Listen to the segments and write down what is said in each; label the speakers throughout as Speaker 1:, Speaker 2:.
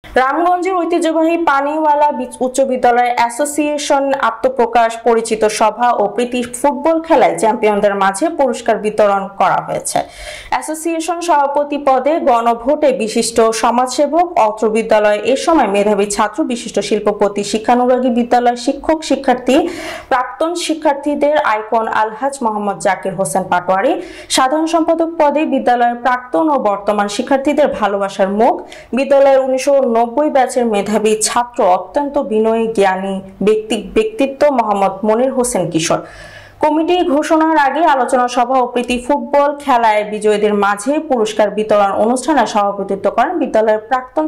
Speaker 1: রামগঞ্জের ঐতিহ্যবাহী পানিওয়ালা উচ্চ বিদ্যালয় অ্যাসোসিয়েশন আত্মপ্রকাশ পরিচিত সভা ও প্রীতি ফুটবল খেলায় চ্যাম্পিয়নদের মাঝে পুরস্কার বিতরণ করা হয়েছে। অ্যাসোসিয়েশন সভাপতি পদে গণভোটে বিশিষ্ট সমাজসেবক অত্র বিদ্যালয় এ সময় মেধাবী ছাত্র, বিশিষ্ট শিল্পপতি, শিক্ষানুরাগী বিদ্যালয় শিক্ষক, শিক্ষার্থী, প্রাক্তন শিক্ষার্থীদের আইকন আলহাজ মোহাম্মদ জাকির হোসেন পাটোয়ারি, সাধারণ সম্পাদক পদে বিদ্যালয়ের প্রাক্তন ও বর্তমান শিক্ষার্থীদের ভালোবাসার মুখ, বিদ্যালয়ের 1990 ব্যাচের মেধাবী ছাত্র, অত্যন্ত বিনয়ী জ্ঞানী ব্যক্তিত্ব মোহাম্মদ মনির হোসেন কিশোর। কমিটি ঘোষণার আগে আলোচনা সভা ও প্রীতি ফুটবল খেলায় বিজয়ীদের মাঝে পুরস্কার বিতরণ অনুষ্ঠানে সভাপতিত্ব করেন বিদ্যালয়ের প্রাক্তন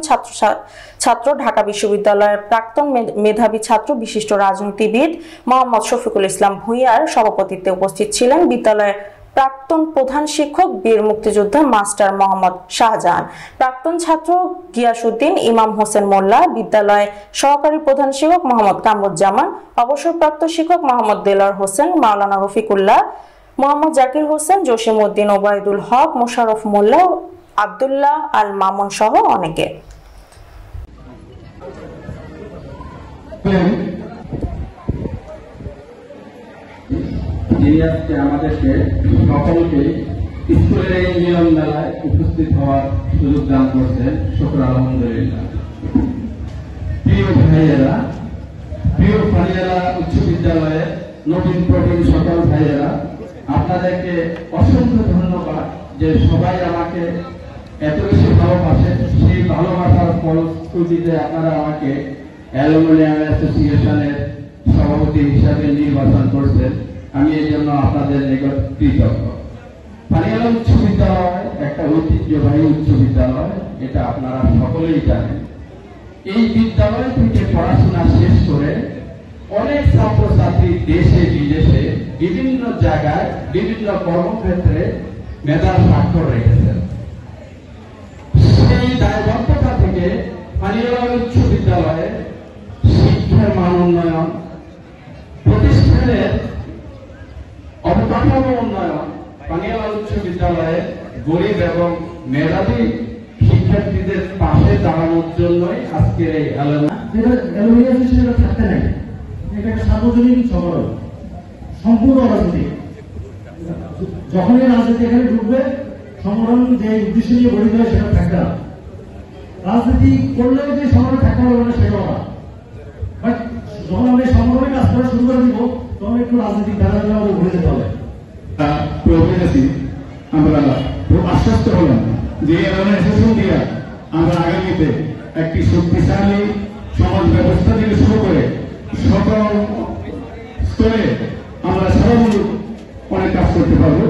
Speaker 1: ছাত্র, ঢাকা বিশ্ববিদ্যালয়ের প্রাক্তন মেধাবী ছাত্র, বিশিষ্ট রাজনীতিবিদ মোহাম্মদ শফিকুল ইসলাম ভূঁইয়ার সভাপতিত্বে উপস্থিত ছিলেন বিদ্যালয়ের প্রাক্তন প্রধান শিক্ষক, বীর মুক্তিযোদ্ধা মাস্টার মোহাম্মদ শাহজাহান, প্রাক্তন ছাত্র গিয়াসউদ্দিন, ইমাম হোসেন মোল্লা, বিদ্যালয় সহকারী প্রধান শিক্ষক মোহাম্মদ কামরুজ্জামান, অবসরপ্রাপ্ত শিক্ষক মোহাম্মদ দেলোয়ার হোসেন, মাওলানা রফিকুল্লাহ, মোহাম্মদ জাকির হোসেন, জসিম উদ্দিন, ওবায়দুল হক, মোশাররফ মোল্লা, আব্দুল্লাহ আল মামুন সহ অনেকে।
Speaker 2: যিনি আজকে আমাদেরকে সকলকে স্কুলের এই মিলন মেলায় উপস্থিত হওয়ার সুযোগ দান করছেন, শুকর আলহামদুলিল্লাহ। প্রিয় ভাইয়েরা, প্রিয় পানিওয়ালা উচ্চ বিদ্যালয়ের নতুন প্রবীণ সকল ভাইয়েরা, আপনাদেরকে অসংখ্য ধন্যবাদ যে সবাই আমাকে এত বেশি ভালোবাসেন। সেই ভালোবাসার ফলশ্রুতিতে আপনারা আমাকে অ্যালুমিনিয়াম অ্যাসোসিয়েশনের সভাপতি হিসাবে নির্বাচন করছেন। আমি এই জন্য আপনাদের নিকট কৃতজ্ঞ। পানিওয়ালা উচ্চ বিদ্যালয় একটা ঐতিহ্যবাহী উচ্চ বিদ্যালয়, এটা আপনারা সকলেই জানেন। এই বিদ্যালয় থেকে পড়াশোনা শেষ করে অনেক ছাত্রছাত্রী দেশে বিদেশে বিভিন্ন জায়গায় বিভিন্ন কর্মক্ষেত্রে মেধার স্বাক্ষর রেখেছেন। সেই দায়বদ্ধতা থেকে পানিওয়ালা উচ্চ বিদ্যালয়ে শিক্ষার মান উন্নয়ন, প্রতিষ্ঠানের অবকাঠামো উন্নয়ন, পানিওয়ালা উচ্চ বিদ্যালয়ে গরিব এবং মেধাবী শিক্ষার্থীদের পাশে দাঁড়ানোর জন্যই আজকের এই
Speaker 3: অ্যালুমিনিয়াম থাকতে নেই। এটা একটা সার্বজনীন সংগঠন, সম্পূর্ণ রাজনীতি। যখনই রাজনীতি এখানে ঢুকবে, সংগঠন যে উদ্দেশ্য নিয়ে গঠিত হয় সেটা থাকবে না। রাজনীতি করলে যে সংগঠন থাকতে হবে না সেটাও না। বাট যখন আমরা এই সংগঠনে কাজ করা শুরু করে দিব, তখন একটু রাজনীতিক ধারা আমাদের ঘুরে যেতে হবে।
Speaker 4: আমরা আশ্বস্ত হলাম যে অ্যাসোসিয়েশন দিয়ে আমরা আগামীতে একটি শক্তিশালী সমাজ ব্যবস্থা থেকে শুরু করে সকল স্তরে আমরা সর্বমূলক অনেক কাজ করতে পারবো।